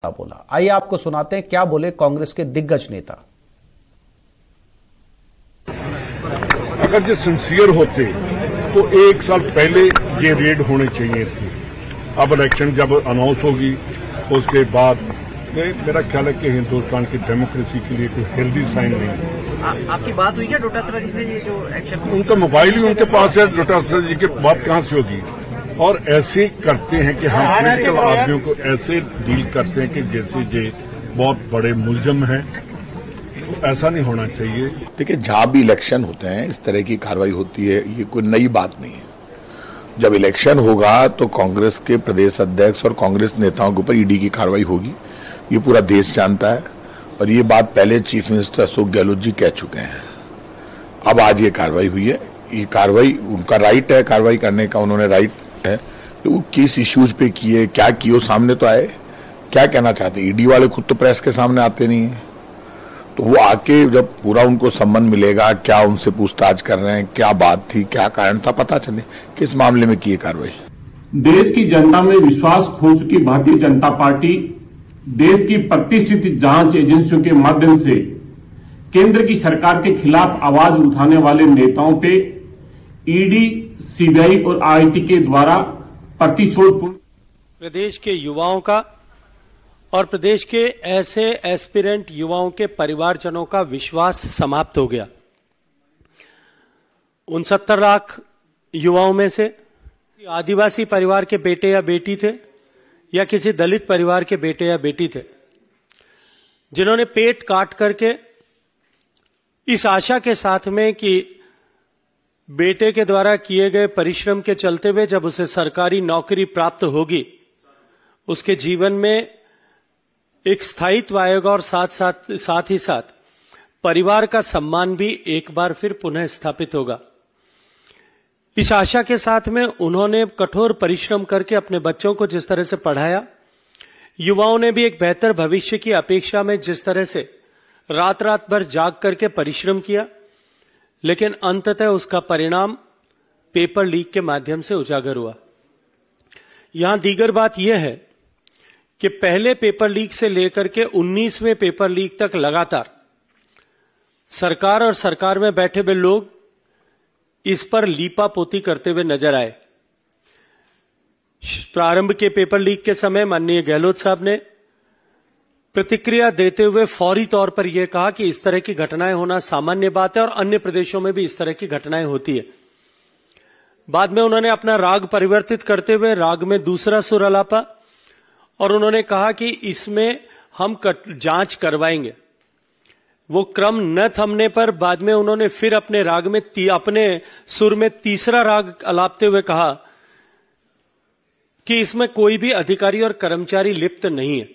बोला। आइए आपको सुनाते हैं क्या बोले कांग्रेस के दिग्गज नेता। अगर जो सिंसियर होते तो एक साल पहले ये रेड होने चाहिए थे। अब इलेक्शन जब अनाउंस होगी उसके बाद मेरा ख्याल है कि हिंदुस्तान की डेमोक्रेसी के लिए कोई हेल्दी साइन नहीं है। आपकी बात हुई क्या डोटासरा जी से? ये जो एक्शन, उनका मोबाइल ही उनके पास है, डोटासरा जी की बात कहां से होगी? और ऐसे करते हैं कि हम पॉलिटिकल आदमियों को ऐसे डील करते हैं कि जैसे ये बहुत बड़े मुलजम हैं। तो ऐसा नहीं होना चाहिए। देखिए, जहां भी इलेक्शन होते हैं इस तरह की कार्रवाई होती है, ये कोई नई बात नहीं है। जब इलेक्शन होगा तो कांग्रेस के प्रदेश अध्यक्ष और कांग्रेस नेताओं के ऊपर ईडी की कार्रवाई होगी, ये पूरा देश जानता है। और ये बात पहले चीफ मिनिस्टर अशोक गहलोत जी कह चुके हैं। अब आज ये कार्रवाई हुई है, ये कार्रवाई उनका राइट है, कार्रवाई करने का उन्होंने राइट है। तो वो किस इश्यूज पे किए, क्या किए, सामने तो आए। क्या कहना चाहते? ईडी वाले खुद तो प्रेस के सामने आते नहीं है, तो वो आके जब पूरा उनको सम्मान मिलेगा, क्या उनसे पूछताछ कर रहे हैं, क्या बात थी, क्या कारण था, पता चले किस मामले में की कार्रवाई। देश की जनता में विश्वास खो चुकी भारतीय जनता पार्टी देश की प्रतिष्ठित जांच एजेंसियों के माध्यम से केंद्र की सरकार के खिलाफ आवाज उठाने वाले नेताओं पे ईडी, सीबीआई और आईटी के द्वारा प्रतिशोधपूर्ण प्रदेश के युवाओं का और प्रदेश के ऐसे एस्पिरेंट युवाओं के परिवारजनों का विश्वास समाप्त हो गया। 69 लाख युवाओं में से आदिवासी परिवार के बेटे या बेटी थे या किसी दलित परिवार के बेटे या बेटी थे, जिन्होंने पेट काट करके इस आशा के साथ में कि बेटे के द्वारा किए गए परिश्रम के चलते हुए जब उसे सरकारी नौकरी प्राप्त होगी, उसके जीवन में एक स्थायित्व आएगा और साथ ही साथ परिवार का सम्मान भी एक बार फिर पुनः स्थापित होगा। इस आशा के साथ में उन्होंने कठोर परिश्रम करके अपने बच्चों को जिस तरह से पढ़ाया, युवाओं ने भी एक बेहतर भविष्य की अपेक्षा में जिस तरह से रात रात भर जाग करके परिश्रम किया, लेकिन अंततः उसका परिणाम पेपर लीक के माध्यम से उजागर हुआ। यहां दीगर बात यह है कि पहले पेपर लीक से लेकर के 19वें पेपर लीक तक लगातार सरकार और सरकार में बैठे हुए लोग इस पर लीपापोती करते हुए नजर आए। प्रारंभ के पेपर लीक के समय माननीय गहलोत साहब ने प्रतिक्रिया देते हुए फौरी तौर पर यह कहा कि इस तरह की घटनाएं होना सामान्य बात है और अन्य प्रदेशों में भी इस तरह की घटनाएं होती है। बाद में उन्होंने अपना राग परिवर्तित करते हुए राग में दूसरा सुर अलापा और उन्होंने कहा कि इसमें हम जांच करवाएंगे। वो क्रम न थमने पर बाद में उन्होंने फिर अपने राग में अपने सुर में तीसरा राग अलापते हुए कहा कि इसमें कोई भी अधिकारी और कर्मचारी लिप्त नहीं है।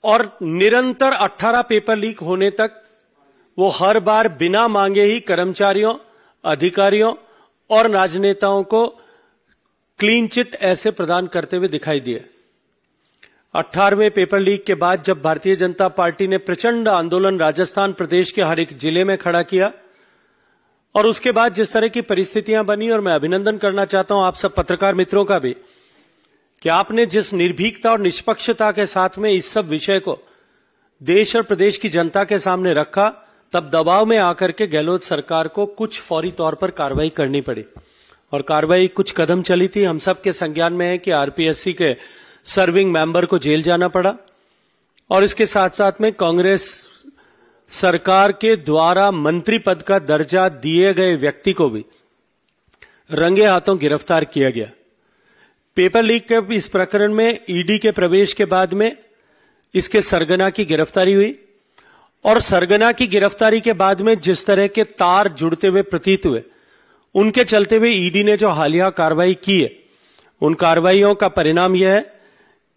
और निरंतर 18 पेपर लीक होने तक वो हर बार बिना मांगे ही कर्मचारियों, अधिकारियों और राजनेताओं को क्लीन चिट ऐसे प्रदान करते हुए दिखाई दिए। 18वें पेपर लीक के बाद जब भारतीय जनता पार्टी ने प्रचंड आंदोलन राजस्थान प्रदेश के हर एक जिले में खड़ा किया और उसके बाद जिस तरह की परिस्थितियां बनी, और मैं अभिनंदन करना चाहता हूं आप सब पत्रकार मित्रों का भी कि आपने जिस निर्भीकता और निष्पक्षता के साथ में इस सब विषय को देश और प्रदेश की जनता के सामने रखा, तब दबाव में आकर के गहलोत सरकार को कुछ फौरी तौर पर कार्रवाई करनी पड़ी। और कार्रवाई कुछ कदम चली थी। हम सब के संज्ञान में है कि आरपीएससी के सर्विंग मेंबर को जेल जाना पड़ा और इसके साथ साथ में कांग्रेस सरकार के द्वारा मंत्री पद का दर्जा दिए गए व्यक्ति को भी रंगे हाथों गिरफ्तार किया गया। पेपर लीक के इस प्रकरण में ईडी के प्रवेश के बाद में इसके सरगना की गिरफ्तारी हुई और सरगना की गिरफ्तारी के बाद में जिस तरह के तार जुड़ते हुए प्रतीत हुए, उनके चलते हुए ईडी ने जो हालिया कार्रवाई की है, उन कार्रवाइयों का परिणाम यह है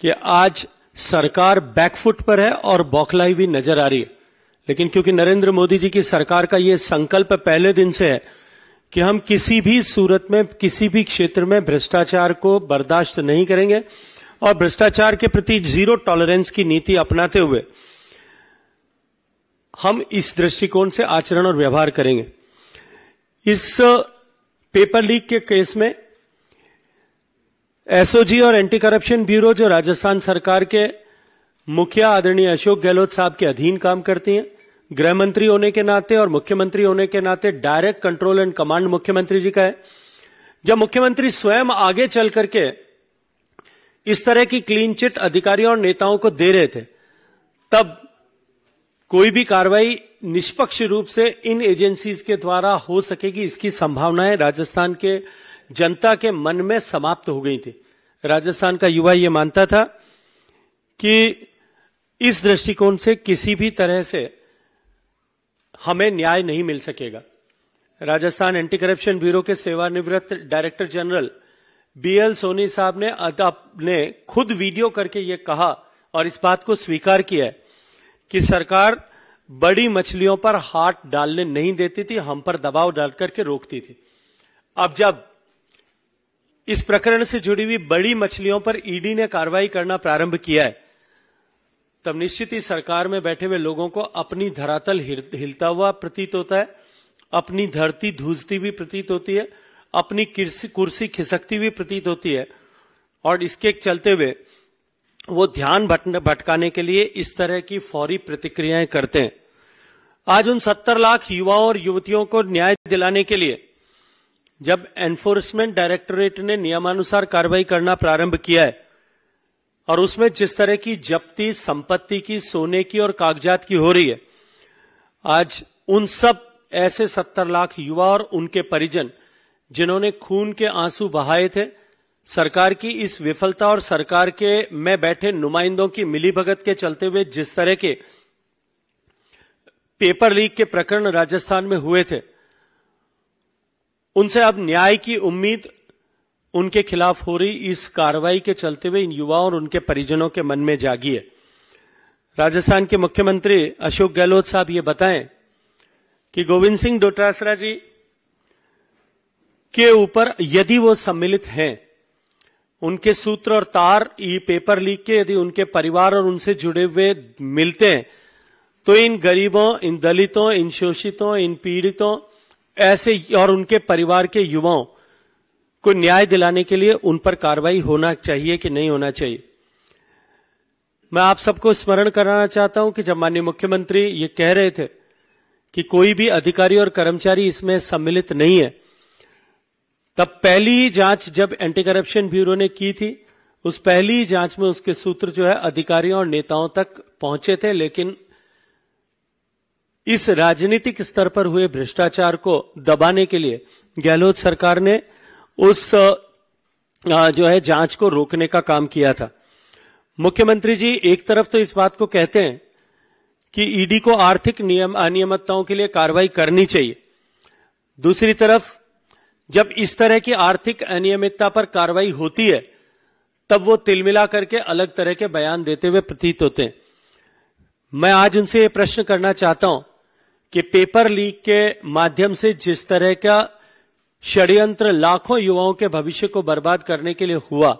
कि आज सरकार बैकफुट पर है और बौखलाई हुई नजर आ रही है। लेकिन क्योंकि नरेंद्र मोदी जी की सरकार का यह संकल्प पहले दिन से है कि हम किसी भी सूरत में किसी भी क्षेत्र में भ्रष्टाचार को बर्दाश्त नहीं करेंगे और भ्रष्टाचार के प्रति जीरो टॉलरेंस की नीति अपनाते हुए हम इस दृष्टिकोण से आचरण और व्यवहार करेंगे। इस पेपर लीक के केस में एसओजी और एंटी करप्शन ब्यूरो जो राजस्थान सरकार के मुखिया आदरणीय अशोक गहलोत साहब के अधीन काम करती हैं, गृह मंत्री होने के नाते और मुख्यमंत्री होने के नाते डायरेक्ट कंट्रोल एंड कमांड मुख्यमंत्री जी का है। जब मुख्यमंत्री स्वयं आगे चल करके इस तरह की क्लीन चिट अधिकारियों और नेताओं को दे रहे थे, तब कोई भी कार्रवाई निष्पक्ष रूप से इन एजेंसीज के द्वारा हो सकेगी, इसकी संभावनाएं राजस्थान के जनता के मन में समाप्त हो गई थी। राजस्थान का युवा यह मानता था कि इस दृष्टिकोण से किसी भी तरह से हमें न्याय नहीं मिल सकेगा। राजस्थान एंटी करप्शन ब्यूरो के सेवानिवृत्त डायरेक्टर जनरल बीएल सोनी साहब ने खुद वीडियो करके ये कहा और इस बात को स्वीकार किया है कि सरकार बड़ी मछलियों पर हाथ डालने नहीं देती थी, हम पर दबाव डाल करके रोकती थी। अब जब इस प्रकरण से जुड़ी हुई बड़ी मछलियों पर ईडी ने कार्रवाई करना प्रारंभ किया है, तब निश्चित ही सरकार में बैठे हुए लोगों को अपनी धरातल हिलता हुआ प्रतीत होता है, अपनी धरती धूसती हुई प्रतीत होती है, अपनी कुर्सी खिसकती हुई प्रतीत होती है, और इसके चलते हुए वो ध्यान भटकाने के लिए इस तरह की फौरी प्रतिक्रियाएं करते हैं। आज उन 70 लाख युवाओं और युवतियों को न्याय दिलाने के लिए जब एनफोर्समेंट डायरेक्टोरेट ने नियमानुसार कार्रवाई करना प्रारंभ किया है और उसमें जिस तरह की जब्ती संपत्ति की, सोने की और कागजात की हो रही है, आज उन सब ऐसे 70 लाख युवा और उनके परिजन जिन्होंने खून के आंसू बहाए थे, सरकार की इस विफलता और सरकार के में बैठे नुमाइंदों की मिलीभगत के चलते हुए जिस तरह के पेपर लीक के प्रकरण राजस्थान में हुए थे, उनसे अब न्याय की उम्मीद उनके खिलाफ हो रही इस कार्रवाई के चलते हुए इन युवाओं और उनके परिजनों के मन में जागी है। राजस्थान के मुख्यमंत्री अशोक गहलोत साहब ये बताएं कि गोविंद सिंह डोटासरा जी के ऊपर यदि वो सम्मिलित हैं, उनके सूत्र और तार ये पेपर लीक के यदि उनके परिवार और उनसे जुड़े हुए मिलते हैं, तो इन गरीबों, इन दलितों, इन शोषितों, इन पीड़ितों ऐसे और उनके परिवार के युवाओं को न्याय दिलाने के लिए उन पर कार्रवाई होना चाहिए कि नहीं होना चाहिए। मैं आप सबको स्मरण कराना चाहता हूं कि जब माननीय मुख्यमंत्री ये कह रहे थे कि कोई भी अधिकारी और कर्मचारी इसमें सम्मिलित नहीं है, तब पहली जांच जब एंटी करप्शन ब्यूरो ने की थी, उस पहली जांच में उसके सूत्र जो है अधिकारियों और नेताओं तक पहुंचे थे, लेकिन इस राजनीतिक स्तर पर हुए भ्रष्टाचार को दबाने के लिए गहलोत सरकार ने उस जो है जांच को रोकने का काम किया था। मुख्यमंत्री जी एक तरफ तो इस बात को कहते हैं कि ईडी को आर्थिक अनियमितताओं के लिए कार्रवाई करनी चाहिए, दूसरी तरफ जब इस तरह की आर्थिक अनियमितता पर कार्रवाई होती है तब वो तिलमिला करके अलग तरह के बयान देते हुए प्रतीत होते हैं। मैं आज उनसे ये प्रश्न करना चाहता हूं कि पेपर लीक के माध्यम से जिस तरह का षड्यंत्र लाखों युवाओं के भविष्य को बर्बाद करने के लिए हुआ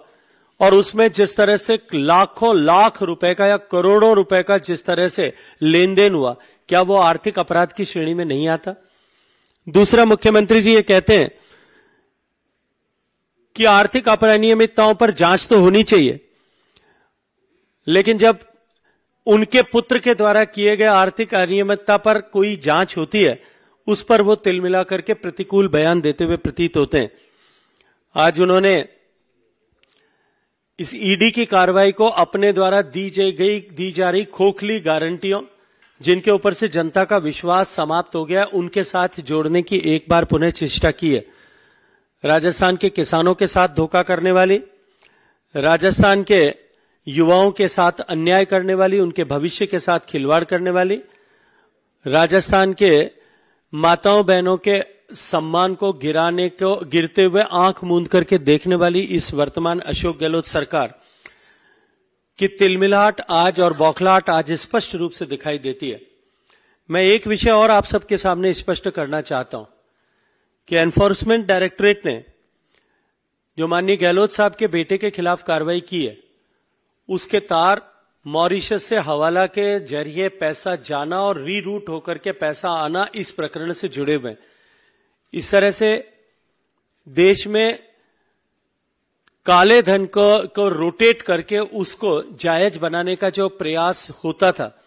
और उसमें जिस तरह से लाखों लाख रुपए का या करोड़ों रुपए का जिस तरह से लेन देन हुआ, क्या वो आर्थिक अपराध की श्रेणी में नहीं आता? दूसरा, मुख्यमंत्री जी ये कहते हैं कि आर्थिक अनियमितताओं पर जांच तो होनी चाहिए, लेकिन जब उनके पुत्र के द्वारा किए गए आर्थिक अनियमितता पर कोई जांच होती है, उस पर वो तिलमिला करके प्रतिकूल बयान देते हुए प्रतीत होते हैं। आज उन्होंने इस ईडी की कार्रवाई को अपने द्वारा दी जा रही खोखली गारंटियों, जिनके ऊपर से जनता का विश्वास समाप्त हो गया, उनके साथ जोड़ने की एक बार पुनः चेष्टा की है। राजस्थान के किसानों के साथ धोखा करने वाली, राजस्थान के युवाओं के साथ अन्याय करने वाली, उनके भविष्य के साथ खिलवाड़ करने वाली, राजस्थान के माताओं बहनों के सम्मान को गिरते हुए आंख मूंद करके देखने वाली इस वर्तमान अशोक गहलोत सरकार की तिलमिलाहट आज और बौखलाहट आज स्पष्ट रूप से दिखाई देती है। मैं एक विषय और आप सबके सामने स्पष्ट करना चाहता हूं कि एनफोर्समेंट डायरेक्टोरेट ने जो माननीय गहलोत साहब के बेटे के खिलाफ कार्रवाई की है, उसके तार मॉरिशस से हवाला के जरिए पैसा जाना और रीरूट होकर के पैसा आना इस प्रकरण से जुड़े हुए हैं। इस तरह से देश में काले धन को रोटेट करके उसको जायज बनाने का जो प्रयास होता था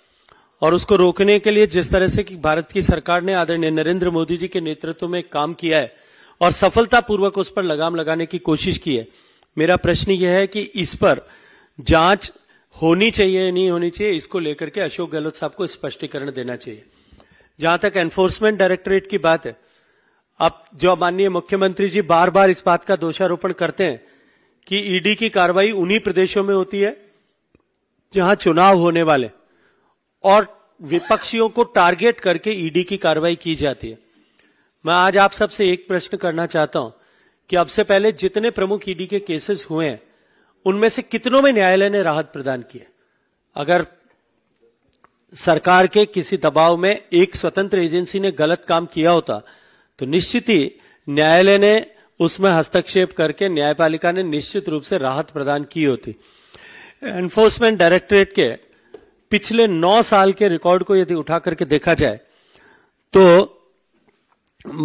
और उसको रोकने के लिए जिस तरह से कि भारत की सरकार ने आदरणीय नरेंद्र मोदी जी के नेतृत्व में काम किया है और सफलतापूर्वक उस पर लगाम लगाने की कोशिश की है, मेरा प्रश्न यह है कि इस पर जांच होनी चाहिए नहीं होनी चाहिए, इसको लेकर के अशोक गहलोत साहब को स्पष्टीकरण देना चाहिए। जहां तक एनफोर्समेंट डायरेक्टरेट की बात है, अब जो माननीय मुख्यमंत्री जी बार बार इस बात का दोषारोपण करते हैं कि ईडी की कार्रवाई उन्हीं प्रदेशों में होती है जहां चुनाव होने वाले और विपक्षियों को टारगेट करके ईडी की कार्रवाई की जाती है। मैं आज आप सबसे एक प्रश्न करना चाहता हूं कि अब से पहले जितने प्रमुख ईडी के केसेस हुए हैं उनमें से कितनों में न्यायालय ने राहत प्रदान की है? अगर सरकार के किसी दबाव में एक स्वतंत्र एजेंसी ने गलत काम किया होता तो निश्चित ही न्यायालय ने उसमें हस्तक्षेप करके न्यायपालिका ने निश्चित रूप से राहत प्रदान की होती। एनफोर्समेंट डायरेक्टरेट के पिछले 9 साल के रिकॉर्ड को यदि उठा करके देखा जाए तो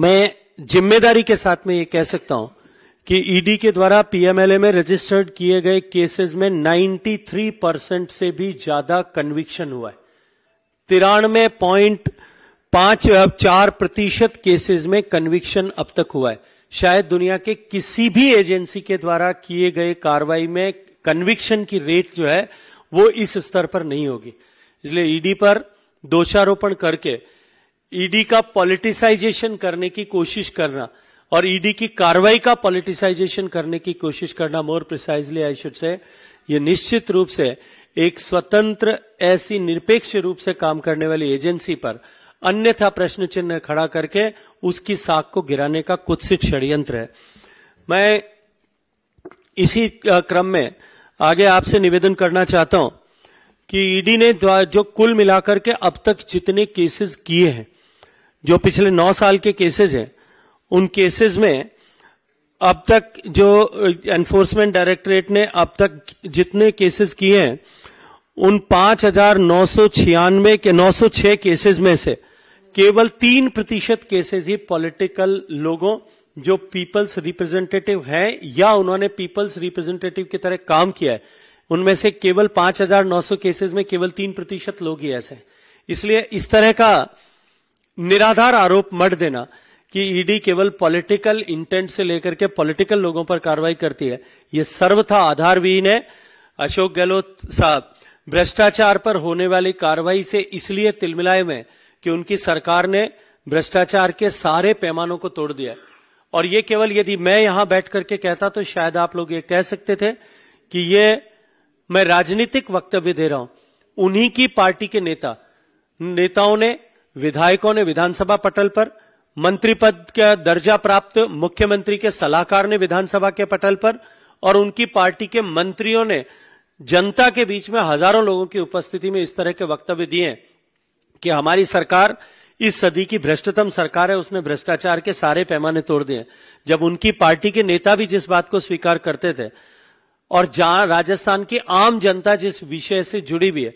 मैं जिम्मेदारी के साथ में ये कह सकता हूं कि ईडी के द्वारा पीएमएलए में रजिस्टर्ड किए गए केसेस में 93% से भी ज्यादा कन्विक्शन हुआ है। 93.54% केसेस में कन्विक्शन अब तक हुआ है। शायद दुनिया के किसी भी एजेंसी के द्वारा किए गए कार्रवाई में कन्विक्शन की रेट जो है वो इस स्तर पर नहीं होगी। इसलिए ईडी पर दोषारोपण करके ईडी का पॉलिटिसाइजेशन करने की कोशिश करना और ईडी की कार्रवाई का पॉलिटिसाइजेशन करने की कोशिश करना, more precisely I should say, ये निश्चित रूप से एक स्वतंत्र ऐसी निरपेक्ष रूप से काम करने वाली एजेंसी पर अन्यथा प्रश्न चिन्ह खड़ा करके उसकी साख को गिराने का कुत्सित षड्यंत्र है। मैं इसी क्रम में आगे आपसे निवेदन करना चाहता हूं कि ईडी ने जो कुल मिलाकर के अब तक जितने केसेस किए हैं, जो पिछले 9 साल के केसेस हैं, उन केसेस में अब तक जो एनफोर्समेंट डायरेक्टरेट ने अब तक जितने केसेस किए हैं उन 5,996 के 906 केसेस में से केवल 3% केसेस ही पॉलिटिकल लोगों जो पीपल्स रिप्रेजेंटेटिव हैं या उन्होंने पीपल्स रिप्रेजेंटेटिव की तरह काम किया है, उनमें से केवल 5,900 केसेस में केवल 3% लोग ही ऐसे हैं। इसलिए इस तरह का निराधार आरोप मत देना कि ईडी केवल पॉलिटिकल इंटेंट से लेकर के पॉलिटिकल लोगों पर कार्रवाई करती है, यह सर्वथा आधारविहीन है। अशोक गहलोत साहब भ्रष्टाचार पर होने वाली कार्रवाई से इसलिए तिलमिलाए में कि उनकी सरकार ने भ्रष्टाचार के सारे पैमानों को तोड़ दिया। और ये केवल यदि मैं यहां बैठ करके कहता तो शायद आप लोग ये कह सकते थे कि ये मैं राजनीतिक वक्तव्य दे रहा हूं। उन्हीं की पार्टी के नेताओं ने, विधायकों ने विधानसभा पटल पर, मंत्री पद का दर्जा प्राप्त मुख्यमंत्री के सलाहकार ने विधानसभा के पटल पर और उनकी पार्टी के मंत्रियों ने जनता के बीच में हजारों लोगों की उपस्थिति में इस तरह के वक्तव्य दिए कि हमारी सरकार इस सदी की भ्रष्टतम सरकार है, उसने भ्रष्टाचार के सारे पैमाने तोड़ दिए। जब उनकी पार्टी के नेता भी जिस बात को स्वीकार करते थे और जहां राजस्थान की आम जनता जिस विषय से जुड़ी हुई है,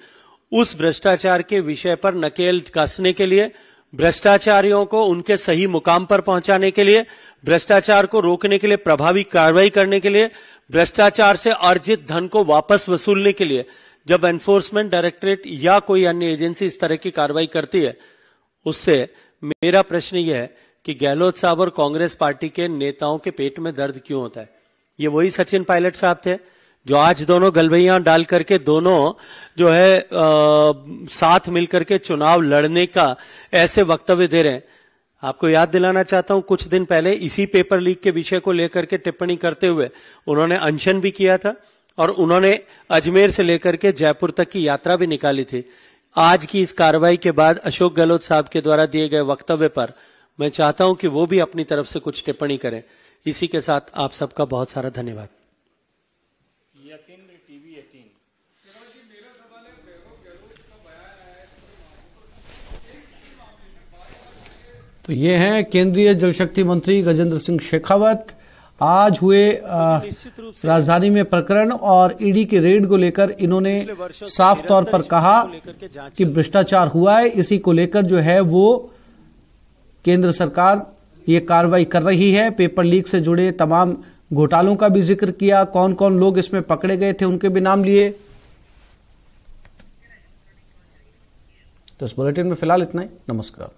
उस भ्रष्टाचार के विषय पर नकेल कसने के लिए, भ्रष्टाचारियों को उनके सही मुकाम पर पहुंचाने के लिए, भ्रष्टाचार को रोकने के लिए प्रभावी कार्रवाई करने के लिए, भ्रष्टाचार से अर्जित धन को वापस वसूलने के लिए जब एनफोर्समेंट डायरेक्टरेट या कोई अन्य एजेंसी इस तरह की कार्रवाई करती है, उससे मेरा प्रश्न यह है कि गहलोत साहब और कांग्रेस पार्टी के नेताओं के पेट में दर्द क्यों होता है? ये वही सचिन पायलट साहब थे जो आज दोनों गलबैयां डाल करके दोनों जो है साथ मिलकर के चुनाव लड़ने का ऐसे वक्तव्य दे रहे हैं। आपको याद दिलाना चाहता हूं, कुछ दिन पहले इसी पेपर लीक के विषय को लेकर के टिप्पणी करते हुए उन्होंने अनशन भी किया था और उन्होंने अजमेर से लेकर के जयपुर तक की यात्रा भी निकाली थी। आज की इस कार्रवाई के बाद अशोक गहलोत साहब के द्वारा दिए गए वक्तव्य पर मैं चाहता हूं कि वो भी अपनी तरफ से कुछ टिप्पणी करें। इसी के साथ आप सबका बहुत सारा धन्यवाद। तो ये हैं केंद्रीय जल शक्ति मंत्री गजेंद्र सिंह शेखावत। आज हुए राजधानी में प्रकरण और ईडी के रेड को लेकर इन्होंने साफ तौर पर कहा कि भ्रष्टाचार हुआ है, इसी को लेकर जो है वो केंद्र सरकार ये कार्रवाई कर रही है। पेपर लीक से जुड़े तमाम घोटालों का भी जिक्र किया, कौन कौन लोग इसमें पकड़े गए थे उनके भी नाम लिए। तो इस बुलेटिन में फिलहाल इतना ही। नमस्कार।